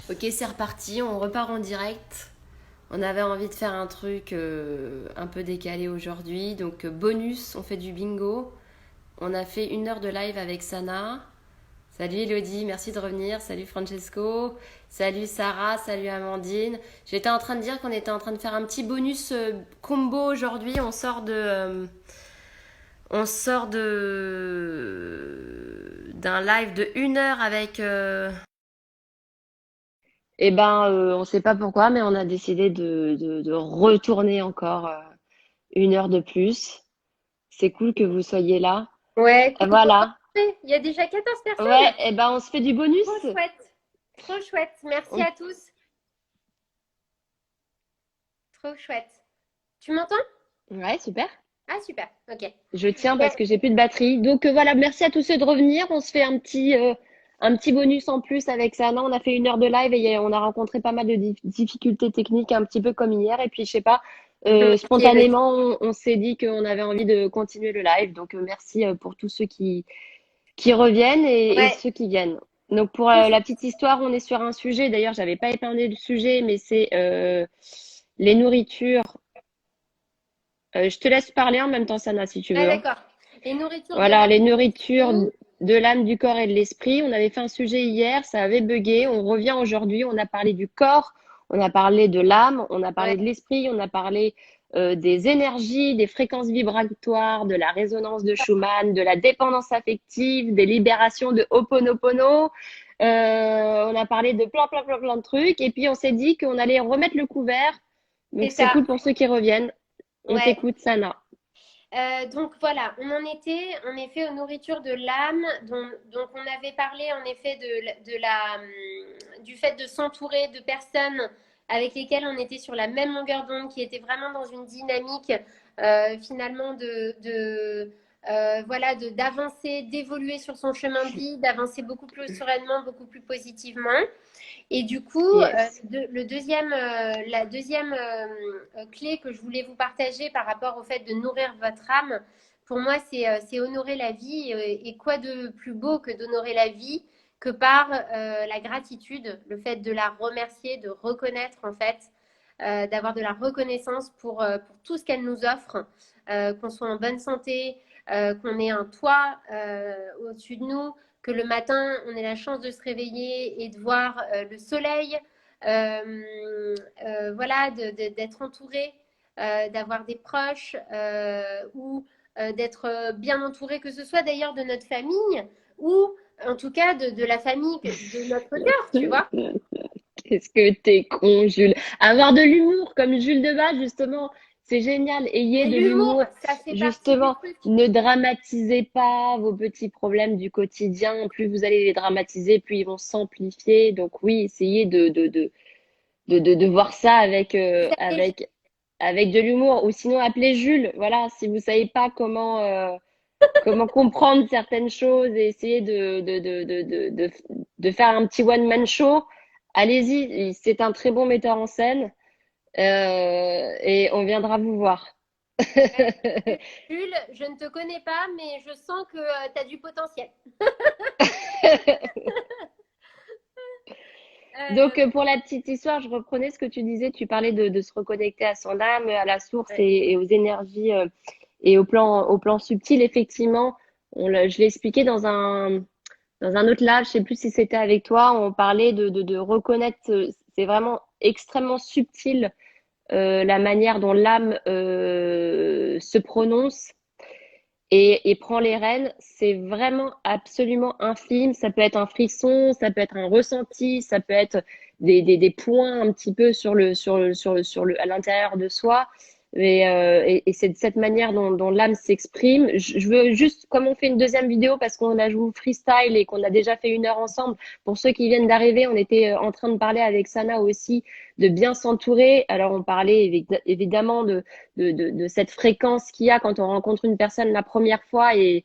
Ok, c'est reparti, on repart en direct. On avait envie de faire un truc un peu décalé aujourd'hui. Donc bonus, on fait du bingo. On a fait 1 heure de live avec Sana. Salut Elodie, merci de revenir. Salut Francesco. Salut Sarah, salut Amandine. J'étais en train de dire qu'on était en train de faire un petit bonus combo aujourd'hui. On sort d'un live de 1 heure avec on sait pas pourquoi, mais on a décidé de retourner encore 1 heure de plus. C'est cool que vous soyez là. Ouais, Et cool. Bon, voilà. il y a déjà 14 Ouais, personnes. et ben on se fait du Trop bonus. chouette. Trop chouette. Merci On- à tous. Trop chouette. Tu m'entends? Ouais, super. Ah, super. Ok. Je tiens parce Ouais. que j'ai plus de batterie. Donc voilà, merci à tous ceux de revenir. On se fait un petit bonus en plus avec ça. Non, on a fait 1 heure de live et on a rencontré pas mal de difficultés techniques, un petit peu comme hier. Et puis je sais pas, Merci, Elodie. spontanément, on s'est dit qu'on avait envie de continuer le live. Donc merci pour tous ceux qui reviennent et Ouais. ceux qui viennent. Donc pour Trop la chouette. petite histoire, on est sur un sujet. D'ailleurs, j'avais pas épinglé le sujet, mais c'est les nourritures. Je te laisse parler en même temps, Sana, si tu Ah, veux, hein. d'accord. Les nourritures de Voilà, l'âme les et de nourritures l'esprit. de l'âme, du corps et de l'esprit. On avait fait un sujet hier, ça avait bugué. On revient aujourd'hui, on a parlé du corps, on a parlé de l'âme, on a parlé de Ouais. l'esprit, on a parlé des énergies, des fréquences vibratoires, de la résonance de Schumann, de la dépendance affective, des libérations de Ho'oponopono. On a parlé de plein, plein, plein, plein de trucs. Et puis on s'est dit qu'on allait remettre le couvert. C'est Donc c'est ça. cool pour ceux qui reviennent. On Ouais. t'écoute, Sana. Donc voilà, on en était en effet aux nourritures de l'âme. Donc on avait parlé en effet du fait de s'entourer de personnes avec lesquelles on était sur la même longueur d'onde, qui étaient vraiment dans une dynamique finalement voilà, d'avancer, d'évoluer sur son chemin de vie, d'avancer beaucoup plus sereinement, beaucoup plus positivement. Et du coup, Yes. la deuxième clé que je voulais vous partager par rapport au fait de nourrir votre âme, pour moi, c'est honorer la vie. Et quoi de plus beau que d'honorer la vie que par la gratitude, le fait de la remercier, de reconnaître en fait, d'avoir de la reconnaissance pour tout ce qu'elle nous offre, qu'on soit en bonne santé, qu'on ait un toit au-dessus de nous, que le matin, on ait la chance de se réveiller et de voir le soleil, voilà, d'être entouré, d'avoir des proches ou d'être bien entouré, que ce soit d'ailleurs de notre famille ou en tout cas de la famille de notre cœur, tu vois. Qu'est-ce que t'es con, Jules. Avoir de l'humour comme Jules Deval, justement, c'est génial. Ayez Mais de l'humour, l'humour. ça fait partie du Justement, truc. ne dramatisez pas vos petits problèmes du quotidien. Plus vous allez les dramatiser, plus ils vont s'amplifier. Donc oui, essayez de voir ça Vous avez, avec de l'humour. Ou sinon, appelez Jules. Voilà, si vous savez pas comment comprendre certaines choses et essayer de faire un petit one-man show, allez-y, c'est un très bon metteur en scène et on viendra vous voir. Jules, je ne te connais pas, mais je sens que tu as du potentiel. Donc, Euh, pour la petite histoire, je reprenais ce que tu disais, tu parlais de se reconnecter à son âme, à la source ouais. et aux énergies et au plan subtil, effectivement. Je l'ai expliqué dans un autre live, je sais plus si c'était avec toi, on parlait de reconnaître, c'est vraiment extrêmement subtil la manière dont l'âme se prononce et prend les rênes, c'est vraiment absolument infime. Ça peut être un frisson, ça peut être un ressenti, ça peut être des points un petit peu à l'intérieur de soi. Et c'est de cette manière dont l'âme s'exprime. Je veux juste, comme on fait une deuxième vidéo, parce qu'on a joué freestyle et qu'on a déjà fait 1 heure ensemble, pour ceux qui viennent d'arriver, on était en train de parler avec Sana aussi de bien s'entourer. Alors on parlait évidemment de cette fréquence qu'il y a quand on rencontre une personne la première fois et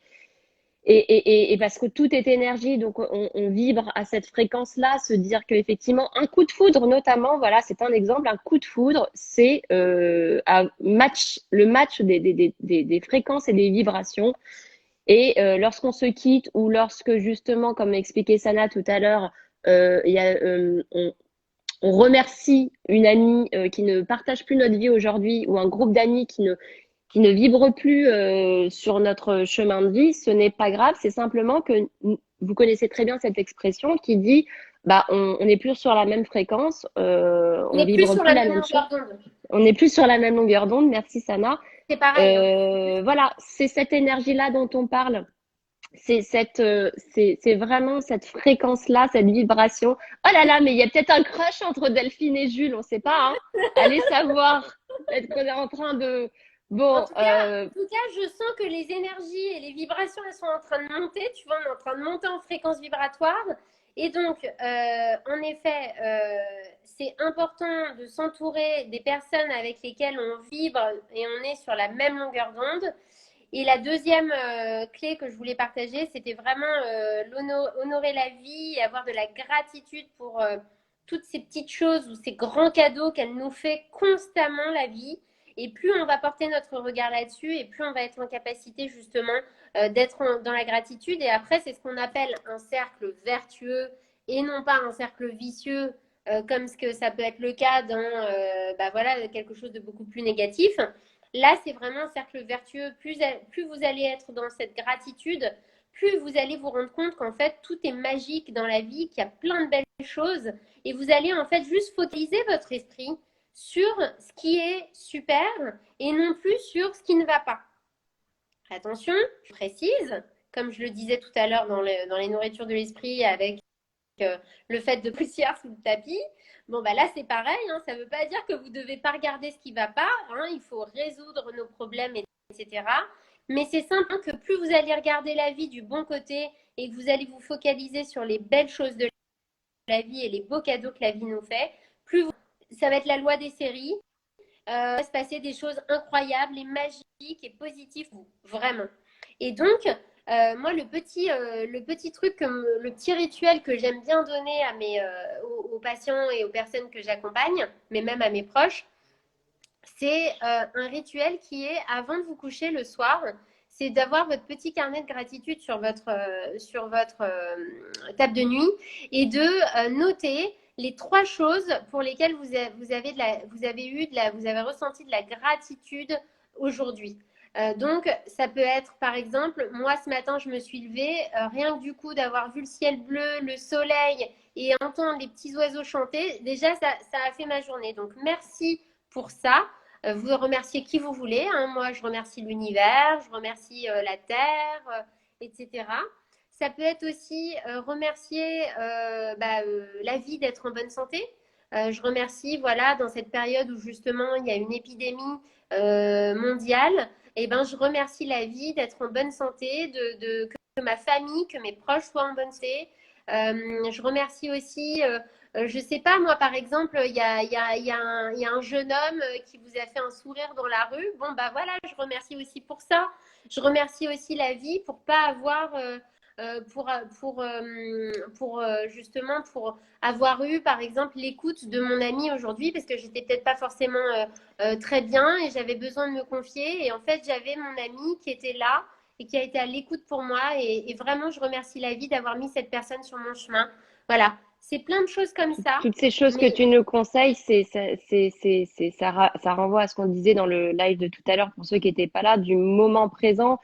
parce que tout est énergie, donc on vibre à cette fréquence-là, se dire qu'effectivement, un coup de foudre notamment, voilà, c'est un exemple, un coup de foudre, c'est le match des fréquences et des vibrations. Et lorsqu'on se quitte ou lorsque justement, comme expliquait Sana tout à l'heure, il y a, on remercie une amie qui ne partage plus notre vie aujourd'hui ou un groupe d'amis qui ne vibre plus sur notre chemin de vie, ce n'est pas grave, c'est simplement que vous connaissez très bien cette expression qui dit bah on n'est plus sur la même fréquence, On on n'est plus vibre sur plus la la même même chose, longueur d'onde. on n'est plus sur la même longueur d'onde. Merci Sana. C'est pareil, hein. Voilà, c'est cette énergie-là dont on parle. C'est vraiment cette fréquence-là, cette vibration. Oh là là, mais il y a peut-être un crush entre Delphine et Jules, on sait pas, hein. Allez savoir. Peut-être qu'on est en train de. En Bon, tout cas, en tout cas, je sens que les énergies et les vibrations, elles sont en train de monter. Tu vois, on est en train de monter en fréquence vibratoire. Et donc, en effet, c'est important de s'entourer des personnes avec lesquelles on vibre et on est sur la même longueur d'onde. Et la deuxième clé que je voulais partager, c'était vraiment honorer la vie et avoir de la gratitude pour toutes ces petites choses ou ces grands cadeaux qu'elle nous fait constamment, la vie. Et plus on va porter notre regard là-dessus, et plus on va être en capacité justement d'être dans la gratitude. Et après, c'est ce qu'on appelle un cercle vertueux et non pas un cercle vicieux, comme ce que ça peut être le cas dans bah voilà, quelque chose de beaucoup plus négatif. Là, c'est vraiment un cercle vertueux. Plus vous allez être dans cette gratitude, plus vous allez vous rendre compte qu'en fait, tout est magique dans la vie, qu'il y a plein de belles choses. Et vous allez en fait juste focaliser votre esprit sur ce qui est super et non plus sur ce qui ne va pas. Attention, je précise, comme je le disais tout à l'heure dans les nourritures de l'esprit avec le fait de poussière sous le tapis. Bon, bah là, c'est pareil. Hein, ça ne veut pas dire que vous ne devez pas regarder ce qui ne va pas. Hein, il faut résoudre nos problèmes, etc. Mais c'est simple que plus vous allez regarder la vie du bon côté et que vous allez vous focaliser sur les belles choses de la vie et les beaux cadeaux que la vie nous fait, plus vous... ça va être la loi des séries. Va se passer des choses incroyables et magiques et positives, vraiment. Et donc, moi, le petit truc, le petit rituel que j'aime bien donner aux patients et aux personnes que j'accompagne, mais même à mes proches, c'est un rituel qui est avant de vous coucher le soir, c'est d'avoir votre petit carnet de gratitude sur votre table de nuit et de noter les 3 choses pour lesquelles vous avez ressenti de la gratitude aujourd'hui. Donc, ça peut être, par exemple, moi ce matin, je me suis levée, rien que du coup d'avoir vu le ciel bleu, le soleil et entendre les petits oiseaux chanter, déjà ça a fait ma journée. Donc, merci pour ça. Vous remerciez qui vous voulez. Hein. Moi, je remercie l'univers, je remercie la terre, etc. Ça peut être aussi remercier la vie d'être en bonne santé. Je remercie, voilà, dans cette période où justement il y a une épidémie mondiale, et ben, je remercie la vie d'être en bonne santé, que ma famille, que mes proches soient en bonne santé. Je remercie aussi je sais pas, moi, par exemple, il y a un jeune homme qui vous a fait un sourire dans la rue. Bon, bah voilà, je remercie aussi pour ça. Je remercie aussi la vie pour pas avoir, justement, pour avoir eu, par exemple, l'écoute de mon ami aujourd'hui, parce que j'étais peut-être pas forcément très bien et j'avais besoin de me confier. Et en fait, j'avais mon ami qui était là et qui a été à l'écoute pour moi. Et vraiment, je remercie la vie d'avoir mis cette personne sur mon chemin. Voilà, c'est plein de choses comme ça. toutes ces choses que Mais tu nous conseilles, ça renvoie à ce qu'on disait dans le live de tout à l'heure pour ceux qui n'étaient pas là, du moment présent.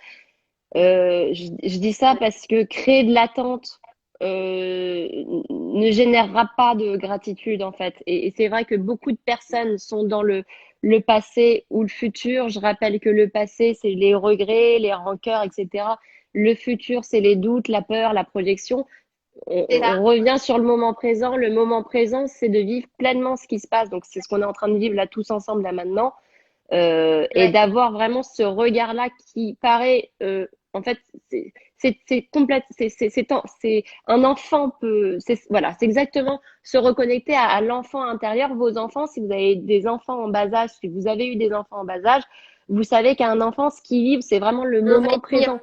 Je dis ça parce que créer de l'attente ne générera pas de gratitude en fait. Et c'est vrai que beaucoup de personnes sont dans le passé ou le futur. Je rappelle que le passé, c'est les regrets, les rancœurs, etc. Le futur, c'est les doutes, la peur, la projection. c'est là. On revient sur le moment présent. Le moment présent, c'est de vivre pleinement ce qui se passe. Donc, c'est ce qu'on est en train de vivre là tous ensemble là maintenant. Et Ouais. d'avoir vraiment ce regard-là qui paraît, en fait, c'est complète, c'est un enfant peut, voilà, c'est exactement se reconnecter à l'enfant intérieur. Vos enfants, si vous avez des enfants en bas âge, si vous avez eu des enfants en bas âge, vous savez qu'un enfant, ce qu'il vit, c'est vraiment le On va moment y venir. présent.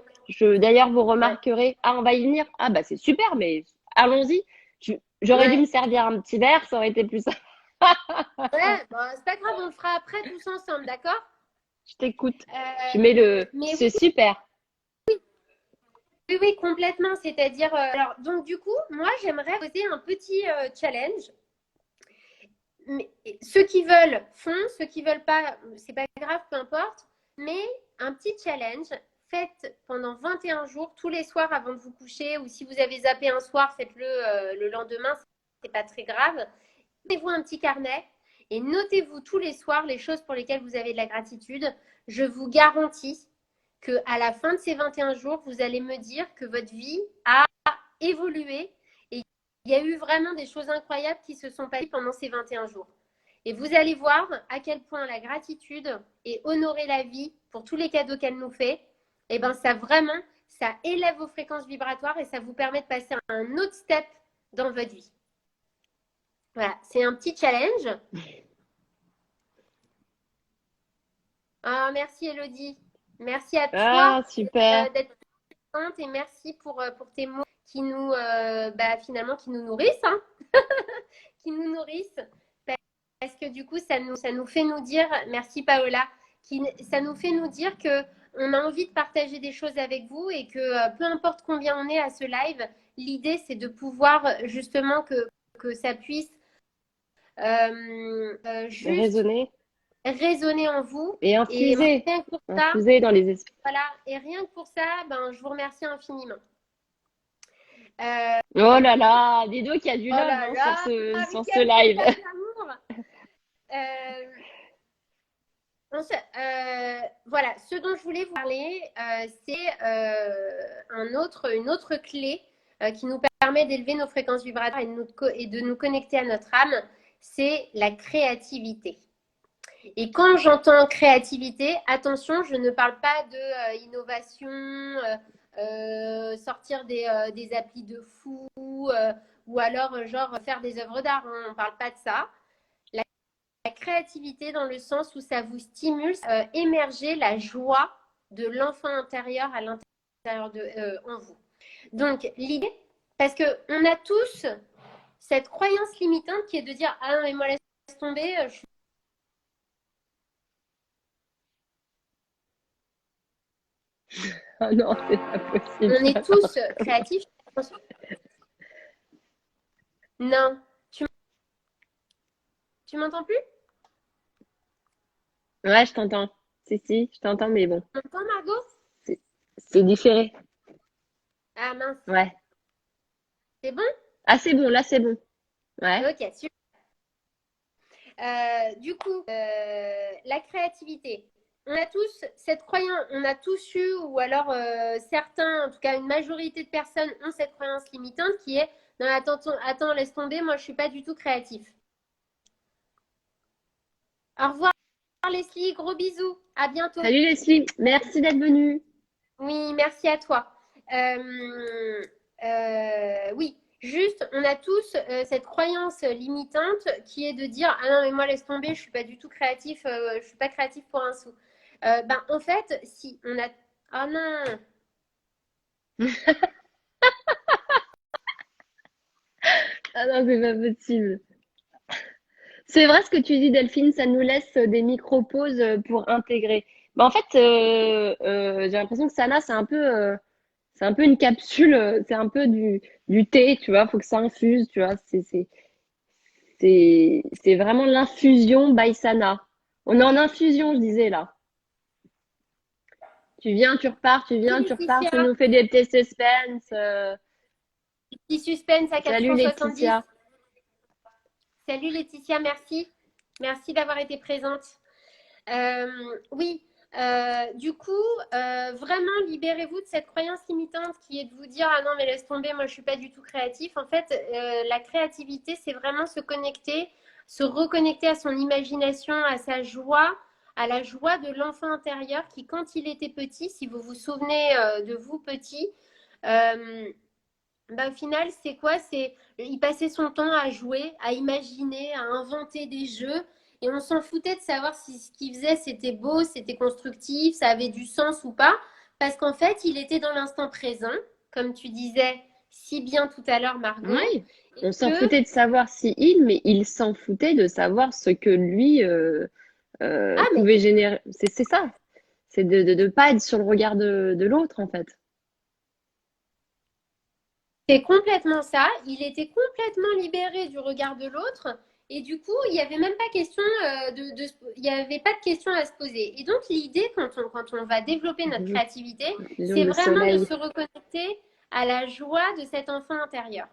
D'ailleurs, vous Ouais. remarquerez, ah, on va y venir. Ah, bah, c'est super, mais allons-y. J'aurais dû Ouais. me servir un petit verre, ça aurait été plus simple. Ouais, bon, c'est pas grave, on le fera après tous ensemble, d'accord? Je t'écoute. Je mets Euh, le. mais C'est super. oui, oui, complètement. C'est-à-dire, alors, donc du coup, moi, j'aimerais poser un petit challenge. mais ceux qui veulent font, ceux qui veulent pas, c'est pas grave, peu importe. Mais un petit challenge, faites pendant 21 jours, tous les soirs avant de vous coucher, ou si vous avez zappé un soir, faites-le le lendemain, c'est pas très grave. Mettez-vous un petit carnet et notez-vous tous les soirs les choses pour lesquelles vous avez de la gratitude. Je vous garantis qu'à la fin de ces 21 jours, vous allez me dire que votre vie a évolué et il y a eu vraiment des choses incroyables qui se sont passées pendant ces 21 jours. Et vous allez voir à quel point la gratitude et honorer la vie pour tous les cadeaux qu'elle nous fait, et ben ça vraiment, ça élève vos fréquences vibratoires et ça vous permet de passer à un autre step dans votre vie. Voilà, c'est un petit challenge. Ah, merci Elodie. Merci à toi super. d'être présente et merci pour tes mots qui nous, finalement, qui nous nourrissent, hein. Qui nous nourrissent. Parce que du coup, ça nous fait nous dire, merci Paola, ça nous fait nous dire que on a envie de partager des choses avec vous et que peu importe combien on est à ce live, l'idée c'est de pouvoir justement que ça puisse juste résonner en vous. Et infuser. Rien que pour ça, infuser dans les esprits. voilà, et rien que pour ça, je vous remercie infiniment. Oh là là, dis donc qu'il y a du love sur ce live. Voilà, ce dont je voulais vous parler, c'est une autre clé qui nous permet d'élever nos fréquences vibratoires et de nous connecter à notre âme, c'est la créativité. Et quand j'entends créativité, attention, je ne parle pas de innovation, sortir des applis de fou ou alors genre faire des œuvres d'art. Hein, on ne parle pas de ça. La créativité dans le sens où ça vous stimule émerger la joie de l'enfant intérieur à l'intérieur en vous. Donc l'idée, parce qu'on a tous cette croyance limitante qui est de dire ah non mais moi laisse tomber, je suis oh non, c'est pas possible. On est tous créatifs. Non. Tu m'entends plus? Ouais, je t'entends. Si, je t'entends, mais bon. Tu m'entends, Margot? C'est différé. Ah mince. Ouais. C'est bon? Ah, c'est bon, là, c'est bon. Ouais. Ok, super. Du coup, la créativité. On a tous cette croyance, on a tous eu, ou alors certains, en tout cas une majorité de personnes ont cette croyance limitante qui est non, attends, laisse tomber, moi je suis pas du tout créatif. Au revoir Leslie, gros bisous, à bientôt. Salut Leslie, merci d'être venue. Oui, merci à toi. Oui, juste, on a tous cette croyance limitante qui est de dire ah non mais moi laisse tomber, je suis pas du tout créatif, je suis pas créatif pour un sou. En fait, si on a ah non. Ah non, c'est pas possible. C'est vrai ce que tu dis, Delphine, ça nous laisse des micro-pauses pour intégrer. En fait, j'ai l'impression que Sana, c'est un peu une capsule, c'est un peu du thé, tu vois, faut que ça infuse, tu vois. C'est vraiment l'infusion by Sana. On est en infusion, je disais là. Tu viens, tu repars, tu viens, tu repars, tu nous fais des petits suspense. Petit suspense à 470. Salut Laetitia. Salut Laetitia, merci. Merci d'avoir été présente. Oui, du coup, vraiment libérez-vous de cette croyance limitante qui est de vous dire ah non mais laisse tomber, moi je suis pas du tout créatif. En fait, la créativité, c'est vraiment se reconnecter à son imagination, à sa joie, à la joie de l'enfant intérieur qui, quand il était petit, si vous vous souvenez de vous petit, au final, c'est quoi? Il passait son temps à jouer, à imaginer, à inventer des jeux. Et on s'en foutait de savoir si ce qu'il faisait, c'était beau, c'était constructif, ça avait du sens ou pas. Parce qu'en fait, il était dans l'instant présent, comme tu disais si bien tout à l'heure, Margot. Oui, on s'en foutait de savoir mais il s'en foutait de savoir ce que lui pouvait générer. C'est ça. C'est de ne pas être sur le regard de l'autre, en fait. C'est complètement ça. Il était complètement libéré du regard de l'autre. Et du coup, il n'y avait même pas question il n'y avait pas de question à se poser. Et donc, l'idée, quand on va développer notre Mhm. créativité, c'est Le vraiment de soleil. se reconnecter à la joie de cet enfant intérieur.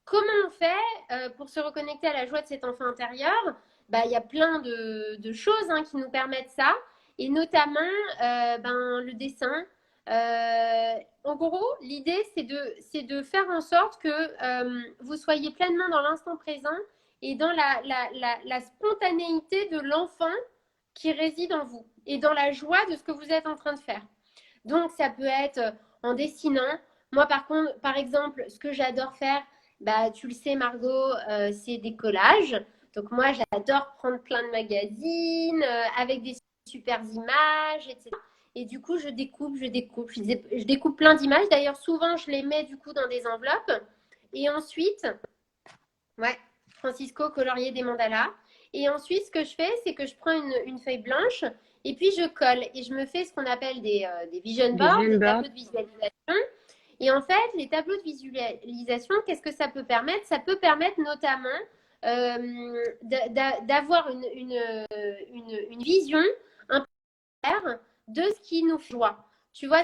Comment on fait pour se reconnecter à la joie de cet enfant intérieur? Bah, il y a plein de choses qui nous permettent ça, et notamment le dessin. En gros, l'idée, c'est de faire en sorte que vous soyez pleinement dans l'instant présent et dans la spontanéité de l'enfant qui réside en vous et dans la joie de ce que vous êtes en train de faire. Donc, ça peut être en dessinant. Moi, par exemple, ce que j'adore faire, bah, tu le sais, Margot, c'est des collages. Donc, moi, j'adore prendre plein de magazines avec des super images, etc. Et du coup, je découpe plein d'images. D'ailleurs, souvent, je les mets du coup dans des enveloppes. Et ensuite, ouais, Francisco, colorier des mandalas. Et ensuite, ce que je fais, c'est que je prends une feuille blanche et puis je colle et je me fais ce qu'on appelle des vision boards, Vision des board. tableaux de visualisation. Et en fait, les tableaux de visualisation, qu'est-ce que ça peut permettre? Ça peut permettre notamment d'avoir une vision un peu claire de ce qui nous fait joie. Tu vois,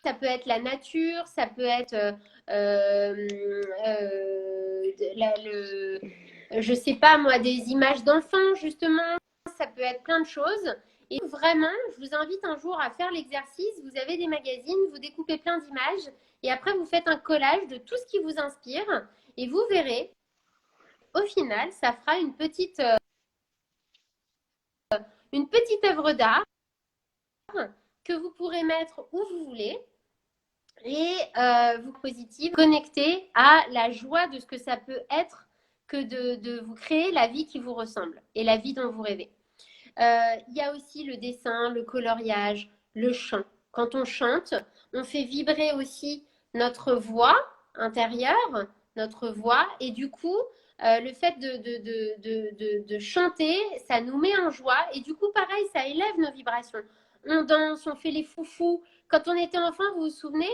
ça peut être la nature, ça peut être je sais pas moi, des images d'enfants justement, ça peut être plein de choses. Et vraiment, je vous invite un jour à faire l'exercice. Vous avez des magazines, vous découpez plein d'images et après vous faites un collage de tout ce qui vous inspire et vous verrez, au final, ça fera une petite œuvre d'art que vous pourrez mettre où vous voulez et vous positive, connecter à la joie de ce que ça peut être que de vous créer la vie qui vous ressemble et la vie dont vous rêvez. Il y a aussi le dessin, le coloriage, le chant. Quand on chante, on fait vibrer aussi notre voix intérieure, notre voix, et du coup, le fait de chanter, ça nous met en joie, et du coup, pareil, ça élève nos vibrations. On danse, on fait les foufous. Quand on était enfant, vous vous souvenez?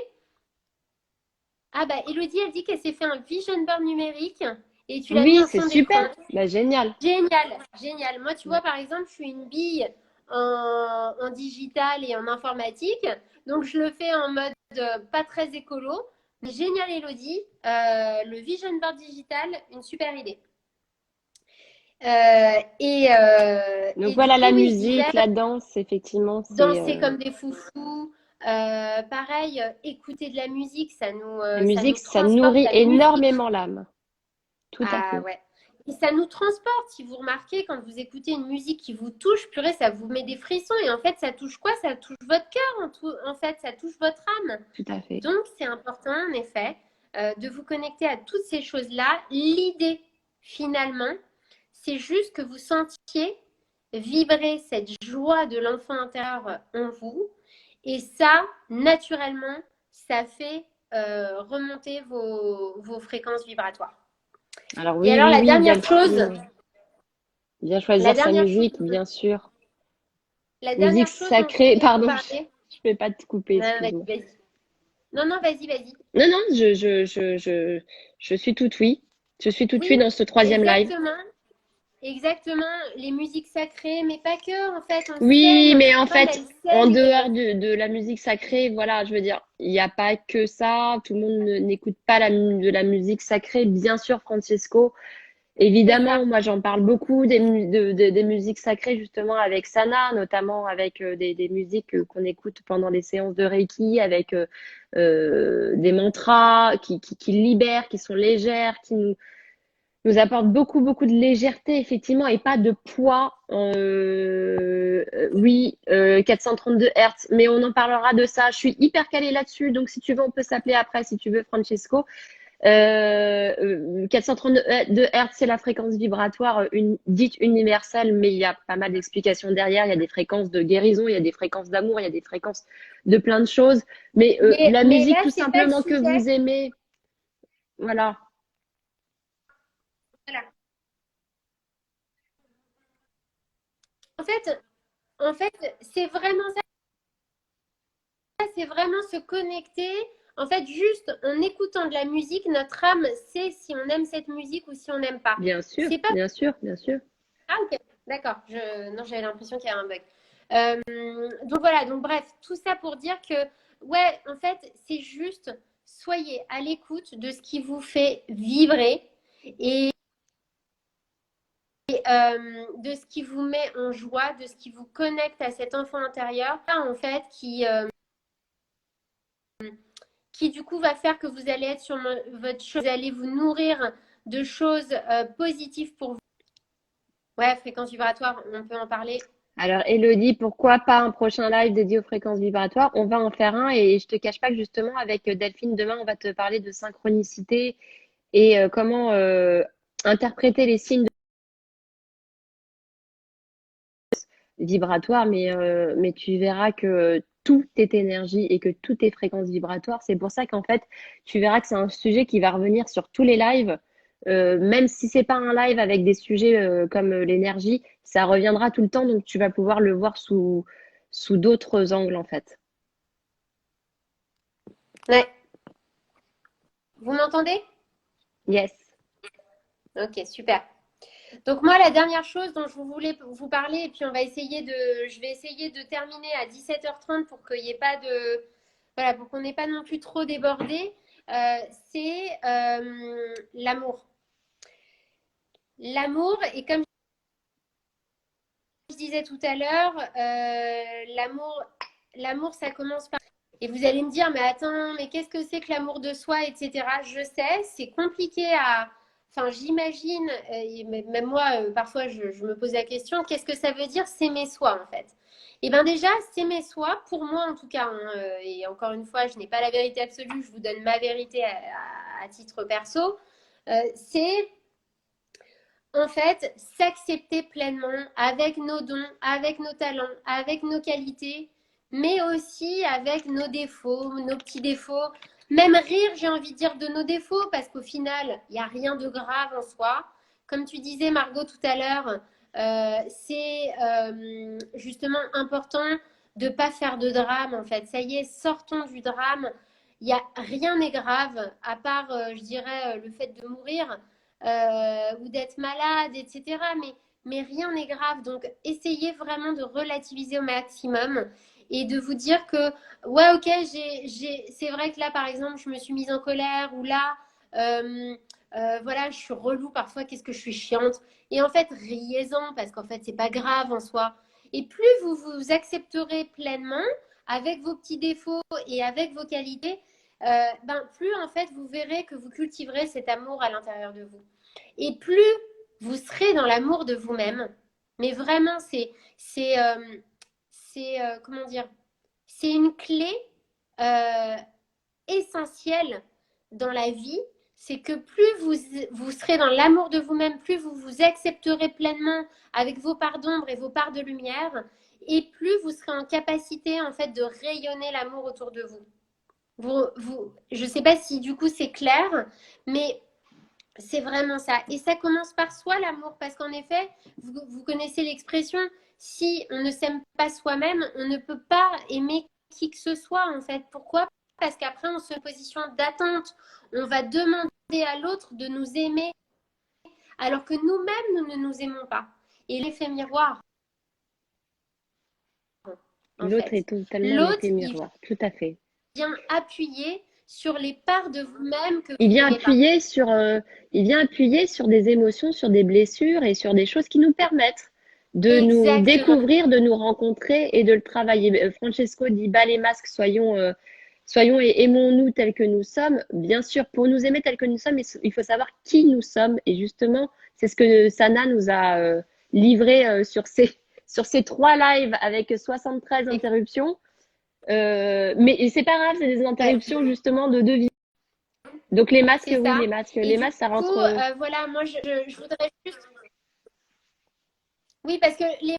Ah bah, Elodie, elle dit qu'elle s'est fait un vision board numérique et tu l'as mis Oui, en c'est fond d'écran. super. Bah, génial. Génial, génial. Moi, tu vois, Ouais. par exemple, je suis une bille en digital et en informatique. Donc, je le fais en mode pas très écolo. Mais génial, Elodie. Le Vision Board digital, une super idée. Donc Et du voilà, coup, la oui, je disais, musique, la danse, effectivement, c'est danser comme des foufous. Pareil, écouter de la musique, la ça musique, nous ça transporte. nourrit La musique. énormément l'âme. Tout à Ah fait. ouais. Et ça nous transporte. Si vous remarquez, quand vous écoutez une musique qui vous touche, purée, ça vous met des frissons. Et en fait, ça touche quoi? Ça touche votre cœur. En fait, ça touche votre âme. Tout à fait. Donc, c'est important, en effet, de vous connecter à toutes ces choses-là. L'idée, finalement, c'est juste que vous sentiez vibrer cette joie de l'enfant intérieur en vous. Et ça, naturellement, ça fait remonter vos fréquences vibratoires. Alors Et oui, alors, oui, la oui, dernière chose, bien la choisir sa dernière chose, musique, bien sûr. la Musique dernière chose dont je sacrée, voulais vous pardon, parler. je ne vais pas te couper, Non, vas-y, excuse-moi. vas-y. Non, non, vas-y, vas-y. Non, non, je suis tout oui. Je suis tout oui Oui, dans ce troisième live. exactement. Exactement. Les musiques sacrées, mais pas que, en fait, on sait, Oui, mais notre en âme, fait, elle en saigne dehors de la musique sacrée, voilà, je veux dire, il n'y a pas que ça. Tout le monde n'écoute pas de la musique sacrée. Bien sûr, Francesco, C'est ça. évidemment, moi j'en parle beaucoup des musiques sacrées justement avec Sana, notamment avec des musiques qu'on écoute pendant les séances de Reiki, avec des mantras qui libèrent, qui sont légères, qui nous apportent beaucoup de légèreté effectivement et pas de poids. Oui, 432 Hertz, mais on en parlera de ça. Je suis hyper calée là-dessus, donc si tu veux, on peut s'appeler après si tu veux, Francesco. 432 Hz, c'est la fréquence vibratoire dite universelle, mais il y a pas mal d'explications derrière. Il y a des fréquences de guérison, il y a des fréquences d'amour, il y a des fréquences de plein de choses. Mais la Mais musique, là, tout c'est pas le simplement, que sujet. vous aimez, voilà. Voilà. En fait, c'est vraiment ça, c'est vraiment se connecter En fait, juste en écoutant de la musique, notre âme sait si on aime cette musique ou si on n'aime pas. Bien sûr, C'est pas... bien sûr, bien sûr. Ah, ok, d'accord. Non, j'avais l'impression qu'il y avait un bug. Donc voilà, donc bref, tout ça pour dire que, ouais, en fait, c'est juste, soyez à l'écoute de ce qui vous fait vibrer et de ce qui vous met en joie, de ce qui vous connecte à cet enfant intérieur, en fait, qui du coup va faire que vous allez être sur votre chose, vous allez vous nourrir de choses positives pour vous. Ouais, fréquence vibratoire, on peut en parler. Alors, Elodie, pourquoi pas un prochain live dédié aux fréquences vibratoires? On va en faire un et je te cache pas que justement, avec Delphine, demain, on va te parler de synchronicité et comment interpréter les signes vibratoires, mais tu verras que tout est énergie et que tout est fréquence vibratoire. C'est pour ça qu'en fait, tu verras que c'est un sujet qui va revenir sur tous les lives. Même si c'est pas un live avec des sujets comme l'énergie, ça reviendra tout le temps, donc tu vas pouvoir le voir sous d'autres angles en fait. Ouais. Vous m'entendez? Yes. Ok, super. Donc moi, la dernière chose dont je voulais vous parler, et puis je vais essayer de terminer à 17h30 pour qu'il n'y ait pas de, voilà, pour qu'on n'ait pas non plus trop débordé, c'est l'amour. L'amour, et comme je disais tout à l'heure, l'amour, ça commence par... Et vous allez me dire, mais attends, mais qu'est-ce que c'est que l'amour de soi, etc. Je sais, c'est compliqué à... Enfin, j'imagine, et même moi, parfois, je me pose la question, qu'est-ce que ça veut dire s'aimer soi, en fait? Et bien déjà, s'aimer soi, pour moi en tout cas, hein, et encore une fois, je n'ai pas la vérité absolue, je vous donne ma vérité à titre perso, c'est en fait, s'accepter pleinement avec nos dons, avec nos talents, avec nos qualités, mais aussi avec nos défauts, nos petits défauts. Même rire, j'ai envie de dire, de nos défauts, parce qu'au final, il n'y a rien de grave en soi. Comme tu disais, Margot, tout à l'heure, c'est justement important de ne pas faire de drame, en fait. Ça y est, sortons du drame. Il y a rien n'est grave, à part, je dirais, le fait de mourir ou d'être malade, etc. Mais rien n'est grave. Donc, essayez vraiment de relativiser au maximum et de vous dire que, ouais, ok, c'est vrai que là, par exemple, je me suis mise en colère ou là, voilà, je suis relou parfois, qu'est-ce que je suis chiante. Et en fait, riez-en parce qu'en fait, c'est pas grave en soi. Et plus vous vous accepterez pleinement avec vos petits défauts et avec vos qualités, ben, plus en fait vous verrez que vous cultiverez cet amour à l'intérieur de vous. Et plus vous serez dans l'amour de vous-même, mais vraiment, comment dire, c'est une clé euh, essentielle dans la vie. C'est que plus vous serez dans l'amour de vous-même, plus vous vous accepterez pleinement avec vos parts d'ombre et vos parts de lumière, et plus vous serez en capacité en fait de rayonner l'amour autour de vous. Je ne sais pas si du coup c'est clair, mais c'est vraiment ça. Et ça commence par soi, l'amour, parce qu'en effet, vous connaissez l'expression, si on ne s'aime pas soi-même, on ne peut pas aimer qui que ce soit, en fait. Pourquoi? Parce qu'après, on se position d'attente. On va demander à l'autre de nous aimer, alors que nous-mêmes, nous ne nous aimons pas. Et l'effet miroir, en L'autre est fait. totalement L'autre, l'effet il miroir, tout à fait. vient appuyer sur les parts de vous-même que Il vous vient n'aimez pas. appuyer sur, il vient appuyer sur des émotions, sur des blessures et sur des choses qui nous permettent de nous Exactement. découvrir, de nous rencontrer et de le travailler. Francesco dit bas les masques, soyons et aimons-nous tels que nous sommes. Bien sûr, pour nous aimer tels que nous sommes, il faut savoir qui nous sommes. Et justement, c'est ce que Sana nous a livré sur ces 3 lives avec 73 interruptions. Mais c'est pas grave, c'est des interruptions justement de vie. Donc les masques, C'est oui, ça. Et les du masques, ça coup, rentre. voilà, moi, je voudrais juste... Oui, parce que les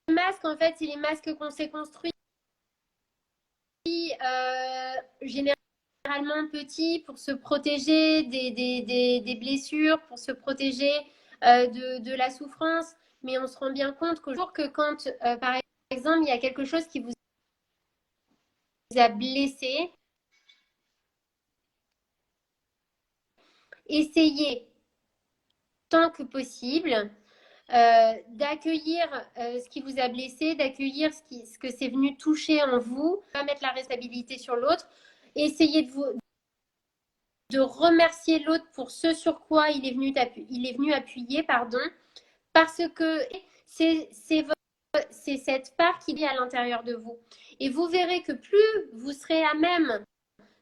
masques, en fait, c'est les masques qu'on s'est construits généralement petits pour se protéger des blessures, pour se protéger de la souffrance. Mais on se rend bien compte qu'au jour que quand, par exemple, il y a quelque chose qui vous a blessé, essayez tant que possible d'accueillir ce qui vous a blessé, d'accueillir ce que c'est venu toucher en vous, pas mettre la responsabilité sur l'autre, essayez de remercier l'autre pour ce sur quoi il est venu appuyer, pardon, parce que c'est cette part qui est à l'intérieur de vous. Et vous verrez que plus vous serez à même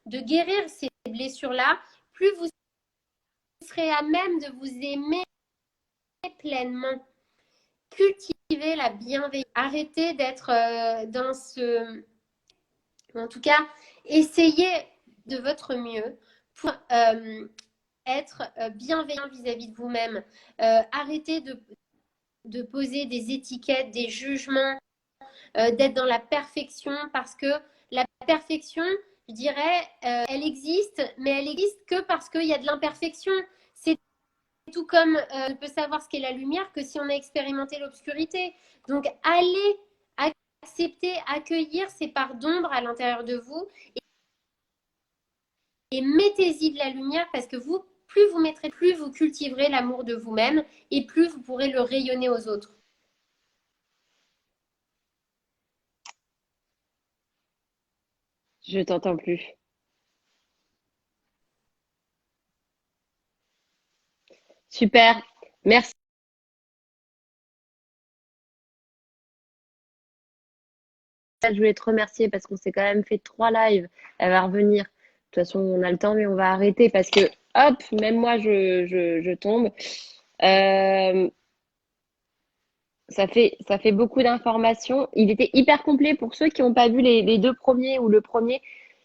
de guérir ces blessures-là, plus vous serez à même de vous aimer pleinement. Cultivez la bienveillance. Arrêtez d'être dans ce... En tout cas, essayez de votre mieux pour être bienveillant vis-à-vis de vous-même. Arrêtez de poser des étiquettes, des jugements, d'être dans la perfection, parce que la perfection, je dirais, elle existe, mais elle existe que parce qu'il y a de l'imperfection. C'est tout comme on ne peut savoir ce qu'est la lumière que si on a expérimenté l'obscurité. Donc, allez accepter, accueillir ces parts d'ombre à l'intérieur de vous et mettez-y de la lumière, parce que vous, plus vous mettrez, plus vous cultiverez l'amour de vous-même et plus vous pourrez le rayonner aux autres. Je t'entends plus. Super. Merci. Je voulais te remercier parce qu'on s'est quand même fait 3 lives. Elle va revenir. De toute façon, on a le temps, mais on va arrêter parce que, hop, même moi, je tombe. Euh, ça fait beaucoup d'informations. Il était hyper complet pour ceux qui n'ont pas vu les 2 premiers ou le premier.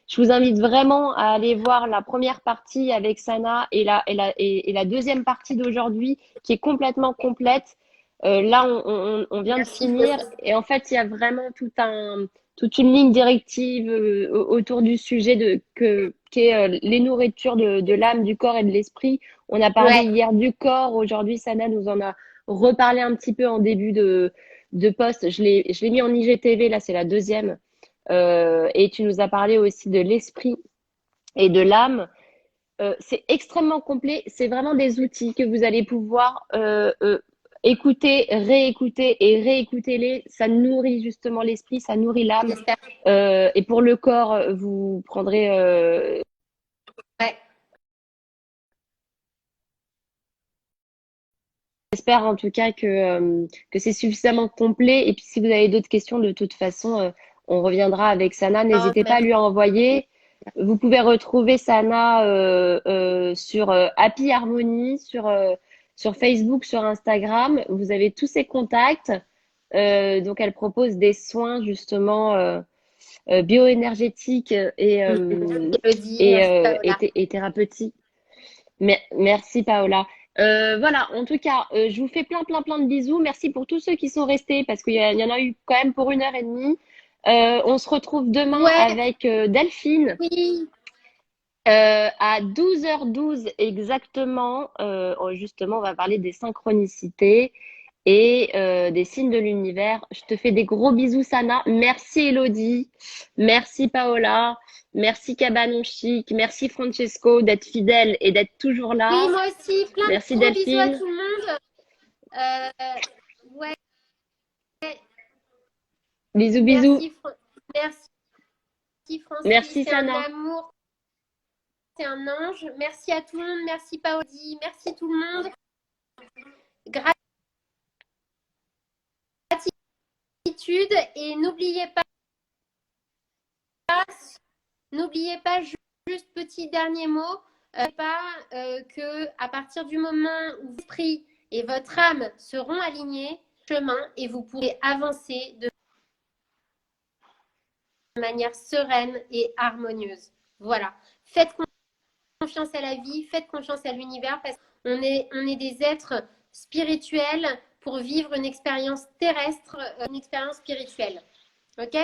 Je vous invite vraiment à aller voir la première partie avec Sana et la deuxième partie d'aujourd'hui qui est complètement complète. Là, on vient de Merci. finir et en fait, il y a vraiment toute une ligne directive autour du sujet qu'est les nourritures de l'âme, du corps et de l'esprit. On a parlé Ouais. hier du corps. Aujourd'hui, Sana nous en a reparlé un petit peu en début de post. Je l'ai mis en IGTV, là, c'est la deuxième. Et tu nous as parlé aussi de l'esprit et de l'âme. C'est extrêmement complet. C'est vraiment des outils que vous allez pouvoir écouter, réécouter et réécouter-les. Ça nourrit justement l'esprit, ça nourrit l'âme. J'espère. Et pour le corps, vous prendrez. Ouais. J'espère en tout cas que c'est suffisamment complet. Et puis si vous avez d'autres questions, de toute façon, on reviendra avec Sana. Oh, N'hésitez pas à merci. lui envoyer. Vous pouvez retrouver Sana sur Happy Harmony, sur Facebook, sur Instagram. Vous avez tous ses contacts. Donc, elle propose des soins justement bioénergétiques Elodie, merci Paola. et thérapeutiques. Merci Paola. Voilà, en tout cas, je vous fais plein, plein, plein de bisous. Merci pour tous ceux qui sont restés parce qu'il y en a eu quand même pour 1 heure et demie. On se retrouve demain Ouais, avec Delphine oui. à 12h12 exactement. Justement, on va parler des synchronicités et des signes de l'univers. Je te fais des gros bisous, Sana. Merci, Elodie. Merci, Paola. Merci, Cabanon Chic. Merci, Francesco, d'être fidèle et d'être toujours Oui, là. moi aussi. Plein de Merci, gros bisous à Delphine. tout le monde. Ouais, Bisous, bisous. merci, merci Francis, Merci, c'est un Sana. amour, c'est un ange. Merci à tout le monde, merci Paoli, merci tout le monde. Gratitude et n'oubliez pas juste petit dernier mot, que à partir du moment où votre esprit et votre âme seront alignés, chemin et vous pourrez avancer de manière sereine et harmonieuse. Voilà. Faites confiance à la vie, faites confiance à l'univers parce qu'on est des êtres spirituels pour vivre une expérience terrestre, une expérience spirituelle. Ok?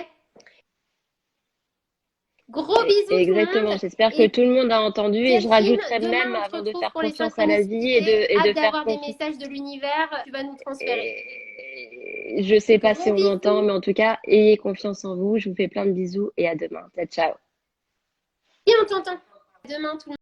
Gros bisous tout le Exactement. monde. J'espère que Et tout le monde a entendu et je Delphine, rajouterais demain même on se avant de retrouve faire pour les confiance à la vie et synchronicités. de Hâte faire d'avoir des confiance. messages de l'univers. Tu vas nous transférer. Je sais pas si Gros on m'entend, bisous. mais en tout cas, ayez confiance en vous. Je vous fais plein de bisous et à demain. Ciao, ciao. Et on t'entend. À demain tout le monde.